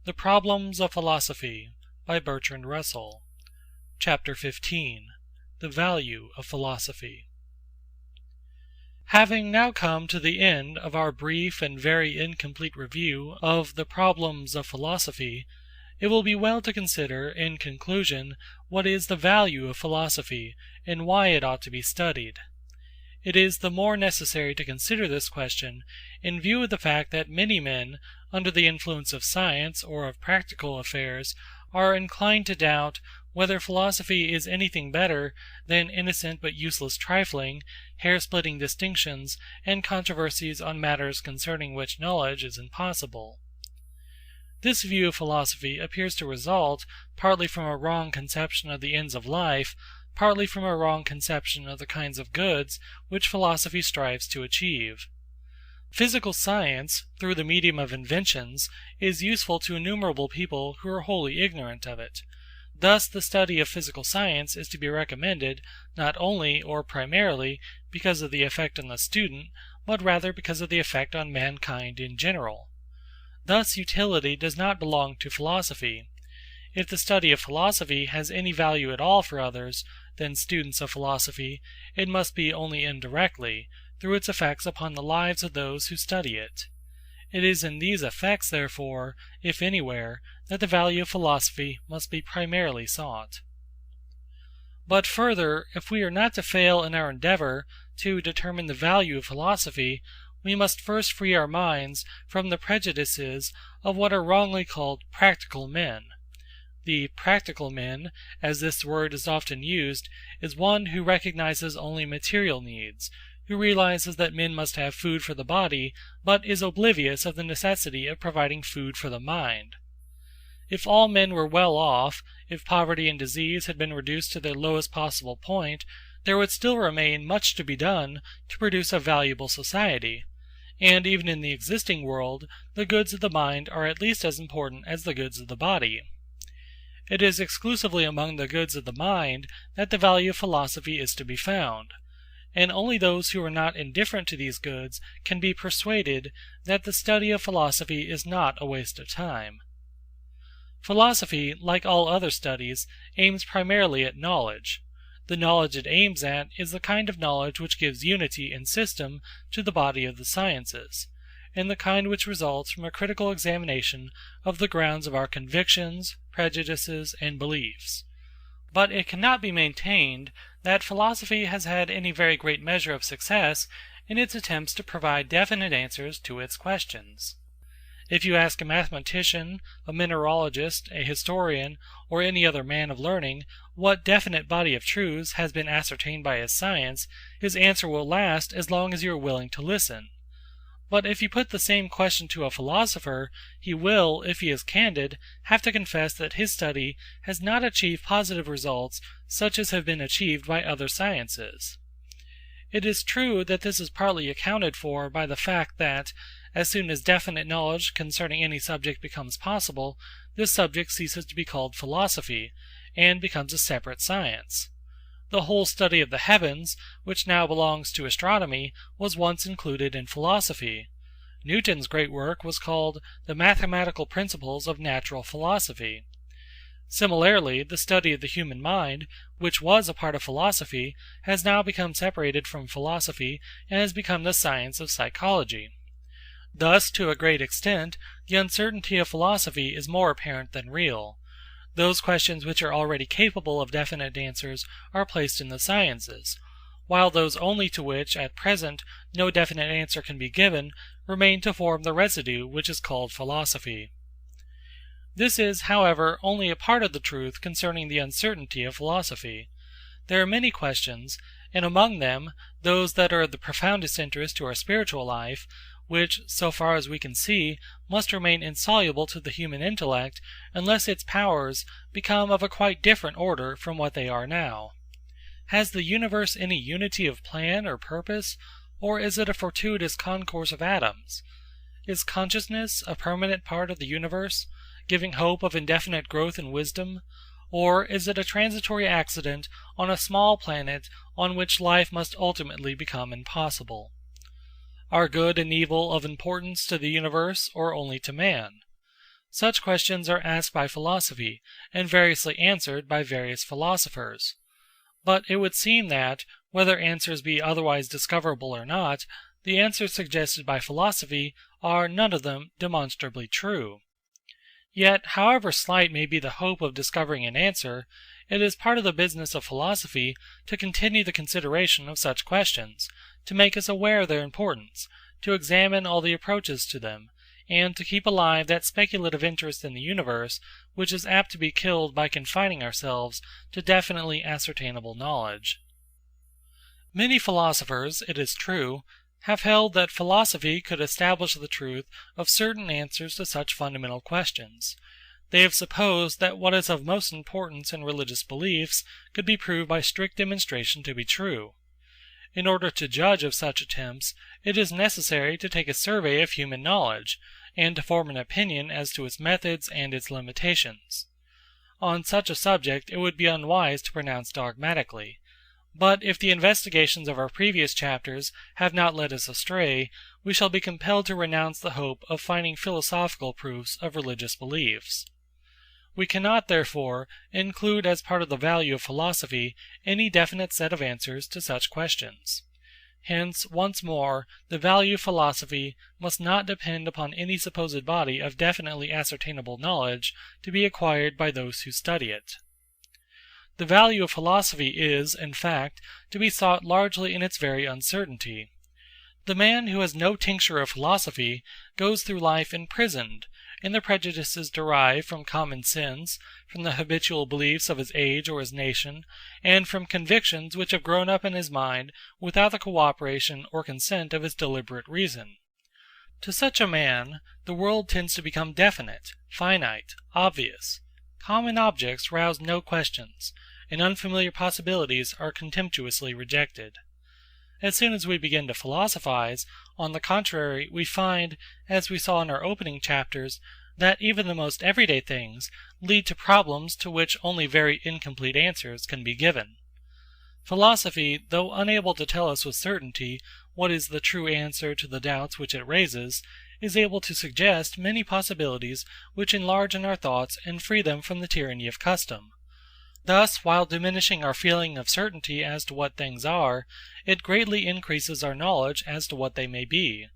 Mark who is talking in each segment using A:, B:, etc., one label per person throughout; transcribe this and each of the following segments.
A: The Problems of Philosophy by Bertrand Russell. Chapter 15. The Value of Philosophy. Having now come to the end of our brief and very incomplete review of the problems of philosophy, it will be well to consider, in conclusion, what is the value of philosophy, and why it ought to be studied. It is the more necessary to consider this question in view of the fact that many men, under the influence of science or of practical affairs, are inclined to doubt whether philosophy is anything better than innocent but useless trifling, hair-splitting distinctions, and controversies on matters concerning which knowledge is impossible. This view of philosophy appears to result partly from a wrong conception of the ends of life, partly from a wrong conception of the kinds of goods which philosophy strives to achieve. Physical science, through the medium of inventions, is useful to innumerable people who are wholly ignorant of it. Thus the study of physical science is to be recommended, not only or primarily because of the effect on the student, but rather because of the effect on mankind in general. Thus utility does not belong to philosophy. If the study of philosophy has any value at all for others than students of philosophy, it must be only indirectly, through its effects upon the lives of those who study it. It is in these effects, therefore, if anywhere, that the value of philosophy must be primarily sought. But further, if we are not to fail in our endeavor to determine the value of philosophy, we must first free our minds from the prejudices of what are wrongly called practical men. The practical man, as this word is often used, is one who recognizes only material needs, who realizes that men must have food for the body, but is oblivious of the necessity of providing food for the mind. If all men were well off, if poverty and disease had been reduced to their lowest possible point, there would still remain much to be done to produce a valuable society, and even in the existing world, the goods of the mind are at least as important as the goods of the body. It is exclusively among the goods of the mind that the value of philosophy is to be found, and only those who are not indifferent to these goods can be persuaded that the study of philosophy is not a waste of time. Philosophy, like all other studies, aims primarily at knowledge. The knowledge it aims at is the kind of knowledge which gives unity and system to the body of the sciences, and the kind which results from a critical examination of the grounds of our convictions, prejudices, and beliefs. But it cannot be maintained that philosophy has had any very great measure of success in its attempts to provide definite answers to its questions. If you ask a mathematician, a mineralogist, a historian, or any other man of learning what definite body of truths has been ascertained by his science, his answer will last as long as you are willing to listen. But if you put the same question to a philosopher, he will, if he is candid, have to confess that his study has not achieved positive results such as have been achieved by other sciences. It is true that this is partly accounted for by the fact that, as soon as definite knowledge concerning any subject becomes possible, this subject ceases to be called philosophy, and becomes a separate science. The whole study of the heavens, which now belongs to astronomy, was once included in philosophy. Newton's great work was called The Mathematical Principles of Natural Philosophy. Similarly, the study of the human mind, which was a part of philosophy, has now become separated from philosophy and has become the science of psychology. Thus, to a great extent, the uncertainty of philosophy is more apparent than real. Those questions which are already capable of definite answers are placed in the sciences, while those only to which, at present, no definite answer can be given, remain to form the residue which is called philosophy. This is, however, only a part of the truth concerning the uncertainty of philosophy. There are many questions, and among them those that are of the profoundest interest to our spiritual life, which, so far as we can see, must remain insoluble to the human intellect unless its powers become of a quite different order from what they are now. Has the universe any unity of plan or purpose, or is it a fortuitous concourse of atoms? Is consciousness a permanent part of the universe, giving hope of indefinite growth and wisdom, or is it a transitory accident on a small planet on which life must ultimately become impossible? Are good and evil of importance to the universe or only to man? Such questions are asked by philosophy, and variously answered by various philosophers. But it would seem that, whether answers be otherwise discoverable or not, the answers suggested by philosophy are none of them demonstrably true. Yet, however slight may be the hope of discovering an answer, it is part of the business of philosophy to continue the consideration of such questions, to make us aware of their importance, to examine all the approaches to them, and to keep alive that speculative interest in the universe which is apt to be killed by confining ourselves to definitely ascertainable knowledge. Many philosophers, it is true, have held that philosophy could establish the truth of certain answers to such fundamental questions. They have supposed that what is of most importance in religious beliefs could be proved by strict demonstration to be true. In order to judge of such attempts, it is necessary to take a survey of human knowledge, and to form an opinion as to its methods and its limitations. On such a subject it would be unwise to pronounce dogmatically. But if the investigations of our previous chapters have not led us astray, we shall be compelled to renounce the hope of finding philosophical proofs of religious beliefs. We cannot, therefore, include as part of the value of philosophy any definite set of answers to such questions. Hence, once more, the value of philosophy must not depend upon any supposed body of definitely ascertainable knowledge to be acquired by those who study it. The value of philosophy is, in fact, to be sought largely in its very uncertainty. The man who has no tincture of philosophy goes through life imprisoned in the prejudices derived from common sins, from the habitual beliefs of his age or his nation, and from convictions which have grown up in his mind without the cooperation or consent of his deliberate reason. To such a man, the world tends to become definite, finite, obvious. Common objects rouse no questions, and unfamiliar possibilities are contemptuously rejected. As soon as we begin to philosophize, on the contrary, we find, as we saw in our opening chapters, that even the most everyday things lead to problems to which only very incomplete answers can be given. Philosophy, though unable to tell us with certainty what is the true answer to the doubts which it raises, is able to suggest many possibilities which enlarge in our thoughts and free them from the tyranny of custom. Thus, while diminishing our feeling of certainty as to what things are, it greatly increases our knowledge as to what they may be.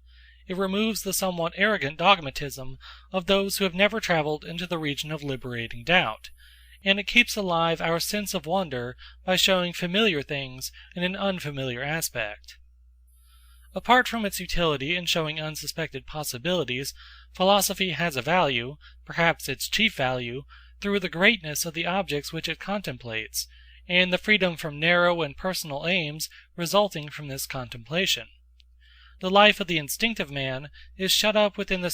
A: It removes the somewhat arrogant dogmatism of those who have never traveled into the region of liberating doubt, and it keeps alive our sense of wonder by showing familiar things in an unfamiliar aspect. Apart from its utility in showing unsuspected possibilities, philosophy has a value, perhaps its chief value, through the greatness of the objects which it contemplates, and the freedom from narrow and personal aims resulting from this contemplation. The life of the instinctive man is shut up within the